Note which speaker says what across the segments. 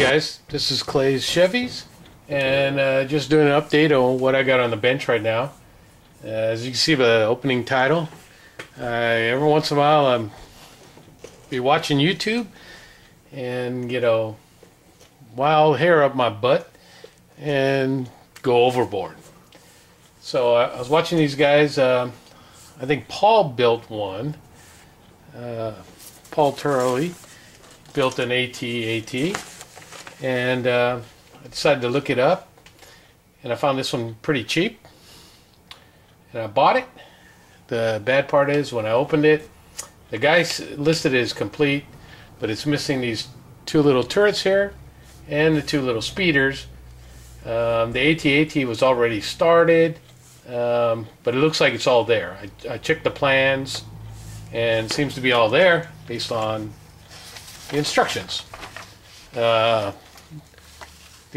Speaker 1: guys, this is Clay's Chevys, and just doing an update on what I got on the bench right now. As you can see by the opening title, every once in a while I'm be watching YouTube and get a wild hair up my butt and go overboard. So I was watching these guys. I think Paul built one. Paul Turley built an ATAT, and I decided to look it up, and I found this one pretty cheap, and I bought it. The bad part is when I opened it, the guy listed it as complete, but it's missing these two little turrets here and the two little speeders. The ATAT was already started, but it looks like it's all there. I checked the plans, and it seems to be all there based on the instructions. The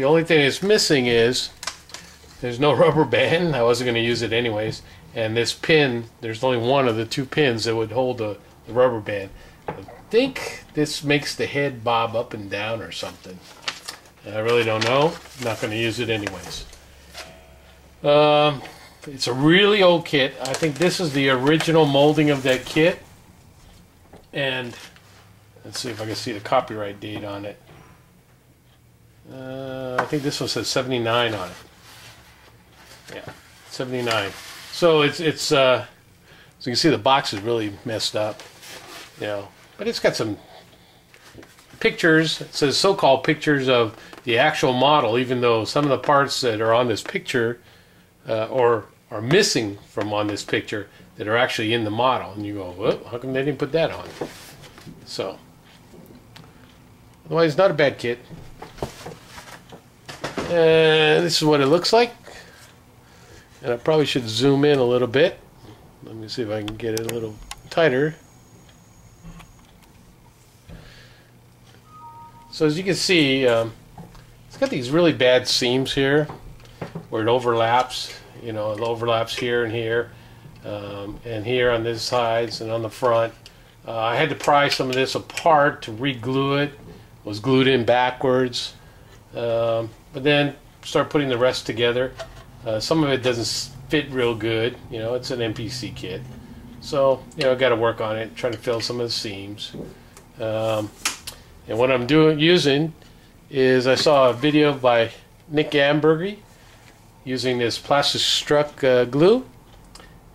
Speaker 1: only thing it's missing is there's no rubber band. I wasn't going to use it anyways, and this pin, there's only one of the two pins that would hold the rubber band. I think this makes the head bob up and down or something. I really don't know. I'm not going to use it anyways. It's a really old kit. I think this is the original molding of that kit, and let's see if I can see the copyright date on it. I think this one says 79 on it. Yeah, 79. So it's so you can see the box is really messed up, but it's got some pictures. It says so-called pictures of the actual model, even though some of the parts that are on this picture or are missing from on this picture that are actually in the model, and you go, well, how come they didn't put that on? So otherwise, not a bad kit. And this is what it looks like. And I probably should zoom in a little bit. Let me see if I can get it a little tighter. So as you can see, it's got these really bad seams here where it overlaps. It overlaps here and here, and here on this sides and on the front. I had to pry some of this apart to re-glue it. It was glued in backwards, but then start putting the rest together. Some of it doesn't fit real good. It's an MPC kit, so I got to work on it, trying to fill some of the seams. And what I'm using is I saw a video by Nick Ambergy using this plastic struck glue,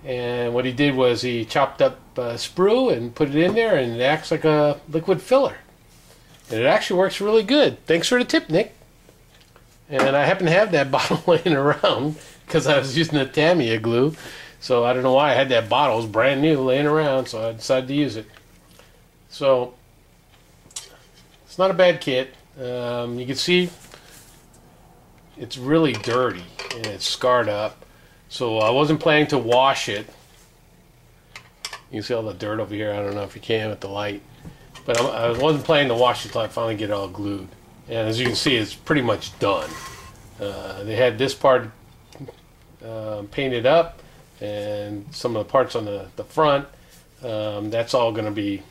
Speaker 1: and what he did was he chopped up sprue and put it in there, and it acts like a liquid filler, and it actually works really good. Thanks for the tip, Nick. And I happen to have that bottle laying around because I was using the Tamiya glue, so I don't know why I had that bottle. It was brand new laying around, so I decided to use it. So it's not a bad kit. You can see it's really dirty and it's scarred up, so I wasn't planning to wash it. You can see all the dirt over here. I don't know if you can with the light, but I wasn't planning to wash it until I finally get it all glued. And as you can see, it's pretty much done. They had this part painted up, and some of the parts on the front, that's all going to be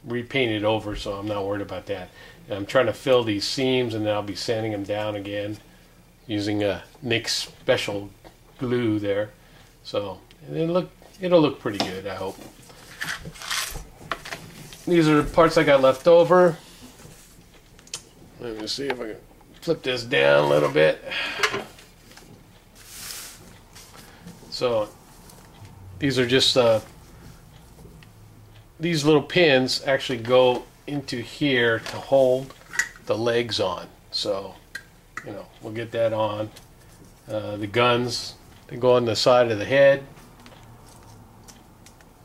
Speaker 1: repainted over, so I'm not worried about that. And I'm trying to fill these seams, and then I'll be sanding them down again using Nick's special glue there. So it'll look pretty good, I hope. These are the parts I got left over. Let me see if I can flip this down a little bit. So these are just these little pins actually go into here to hold the legs on. So we'll get that on. The guns, they go on the side of the head.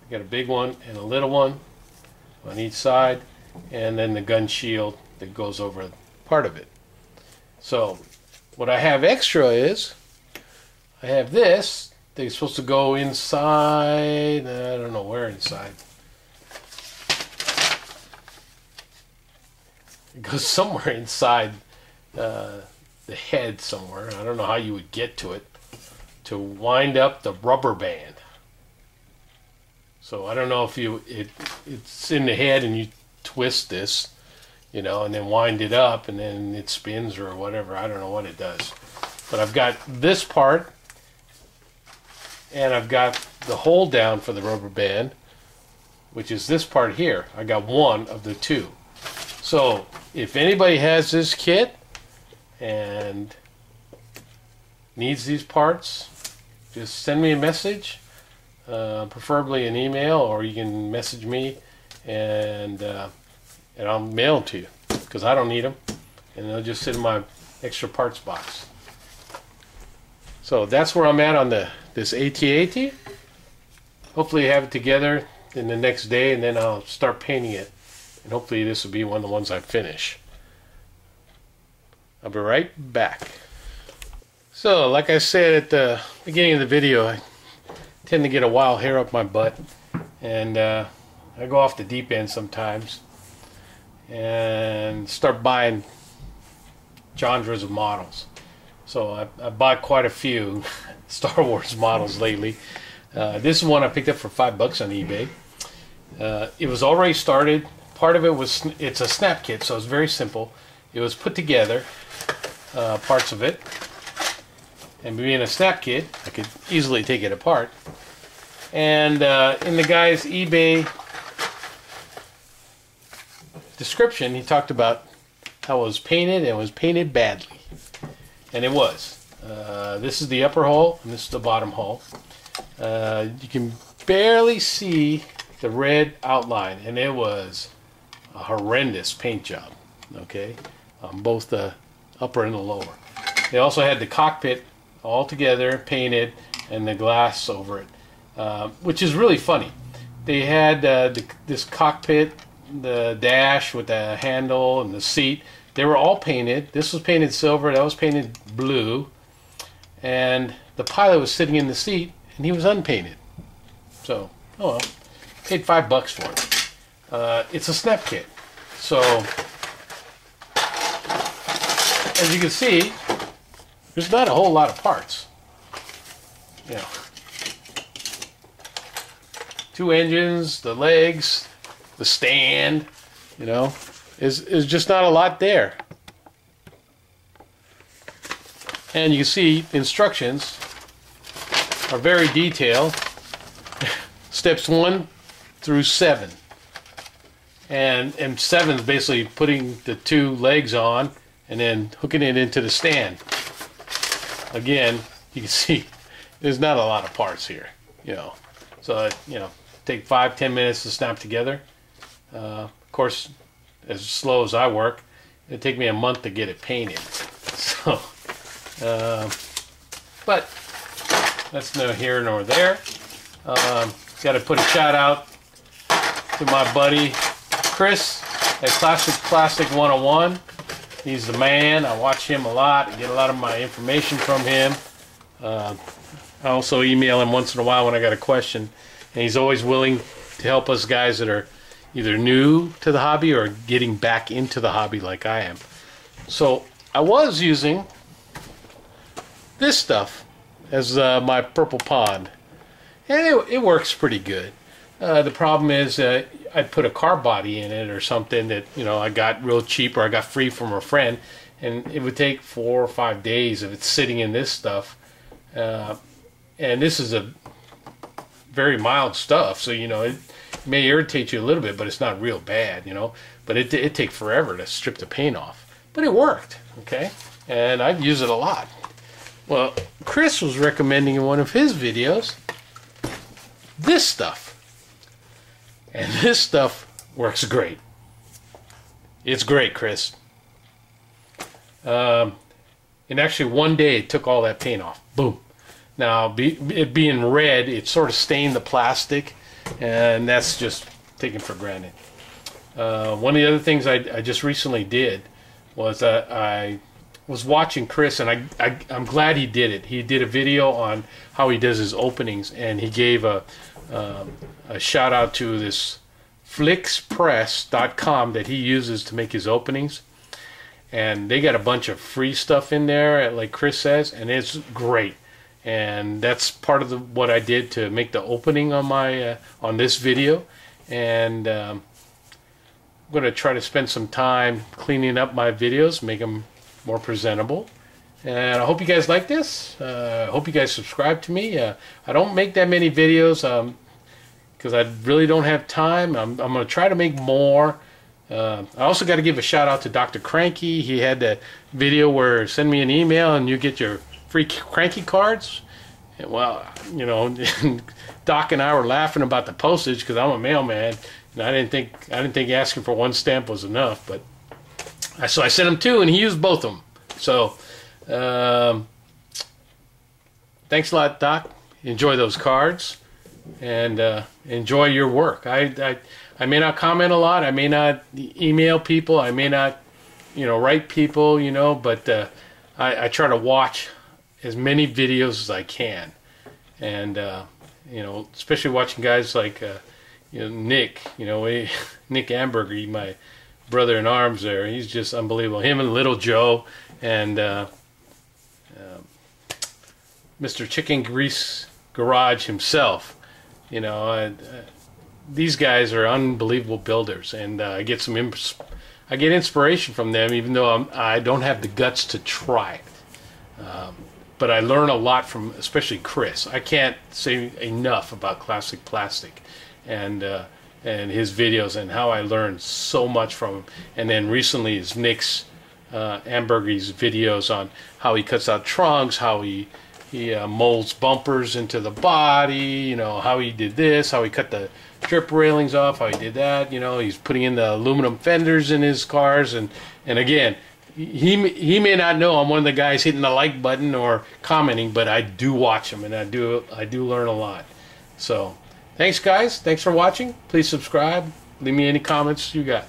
Speaker 1: You got a big one and a little one on each side, and then the gun shield that goes over part of it. So what I have extra is I have this. They're supposed to go inside. I don't know where inside. It goes somewhere inside the head somewhere. I don't know how you would get to it to wind up the rubber band. So I don't know if it's in the head and you twist this, you know, and then wind it up, and then it spins or whatever. I don't know what it does. But I've got this part, and I've got the hold down for the rubber band, which is this part here. I got one of the two. So if anybody has this kit and needs these parts, just send me a message, preferably an email, or you can message me, and I'll mail them to you, because I don't need them, and they'll just sit in my extra parts box. So that's where I'm at on this ATAT. Hopefully I have it together in the next day, and then I'll start painting it, and hopefully this will be one of the ones I finish. I'll be right back. So like I said at the beginning of the video, I tend to get a wild hair up my butt, and I go off the deep end sometimes and start buying genres of models. So I bought quite a few Star Wars models lately. This is one I picked up for $5 on eBay. It was already started. Part of it was, it's a snap kit, so it's very simple. It was put together, parts of it. And being a snap kit, I could easily take it apart. And in the guy's eBay description, he talked about how it was painted, and it was painted badly. And it was. This is the upper hull, and this is the bottom hull. You can barely see the red outline, and it was a horrendous paint job, okay, on both the upper and the lower. They also had the cockpit all together, painted, and the glass over it, which is really funny. They had this cockpit, the dash with the handle and the seat. They were all painted. This was painted silver, that was painted blue, and the pilot was sitting in the seat, and he was unpainted. So, oh well, paid $5 for it. It's a snap kit. So, as you can see, there's not a whole lot of parts. You know, 2 engines, the legs, the stand, you know, is just not a lot there. And you can see the instructions are very detailed. Steps 1 through 7. And 7 is basically putting the 2 legs on and then hooking it into the stand. Again, you can see there's not a lot of parts here, you know. So, you know, take 5-10 minutes to snap together. Of course, as slow as I work, it'd take me a month to get it painted. So, but that's neither here nor there. Got to put a shout out to my buddy Chris at Classic Plastic 101. He's the man. I watch him a lot. I get a lot of my information from him. I also email him once in a while when I got a question, and he's always willing to help us guys that are either new to the hobby or getting back into the hobby like I am. So I was using this stuff as my purple pond, and it works pretty good. The problem is I'd put a car body in it or something that, you know, I got real cheap or I got free from a friend, and it would take 4 or 5 days if it's sitting in this stuff. And this is a very mild stuff, so, you know, it may irritate you a little bit, but it's not real bad, you know. But it takes forever to strip the paint off. But it worked, okay? And I've used it a lot. Well, Chris was recommending in one of his videos this stuff. And this stuff works great. It's great, Chris. And actually one day it took all that paint off. Boom. Now, it being red, it sort of stained the plastic, and that's just taken for granted. One of the other things I just recently did was I was watching Chris, and I'm glad he did it. He did a video on how he does his openings, and he gave a shout out to this flixpress.com that he uses to make his openings, and they got a bunch of free stuff in there, like Chris says, and it's great. And that's part of what I did to make the opening on my on this video. And going to try to spend some time cleaning up my videos, make them more presentable. And I hope you guys like this. I hope you guys subscribe to me. I don't make that many videos because I really don't have time. I'm going to try to make more. I also got to give a shout out to Dr. Cranky. He had that video where send me an email and you get your free Cranky cards. And, well, you know, Doc and I were laughing about the postage because I'm a mailman, and I didn't think asking for one stamp was enough. But so I sent him two, and he used both of them. So thanks a lot, Doc. Enjoy those cards, and enjoy your work. I may not comment a lot. I may not email people. I may not, you know, write people, you know, but I try to watch as many videos as I can. And you know, especially watching guys like you know, Nick, you know, Nick Amberger, my brother in arms there. He's just unbelievable. Him and Little Joe and Mr. Chicken Grease Garage himself. You know, these guys are unbelievable builders, and I get inspiration from them, even though I don't have the guts to try it. But I learn a lot from, especially Chris. I can't say enough about Classic Plastic and his videos, and how I learned so much from him. And then recently is Nick's Amberger's videos on how he cuts out trunks, how he molds bumpers into the body, you know, how he did this, how he cut the strip railings off, how he did that, you know, he's putting in the aluminum fenders in his cars, and again, he may not know I'm one of the guys hitting the like button or commenting, but I do watch him, and I do learn a lot. So thanks guys, thanks for watching. Please subscribe, leave me any comments you got.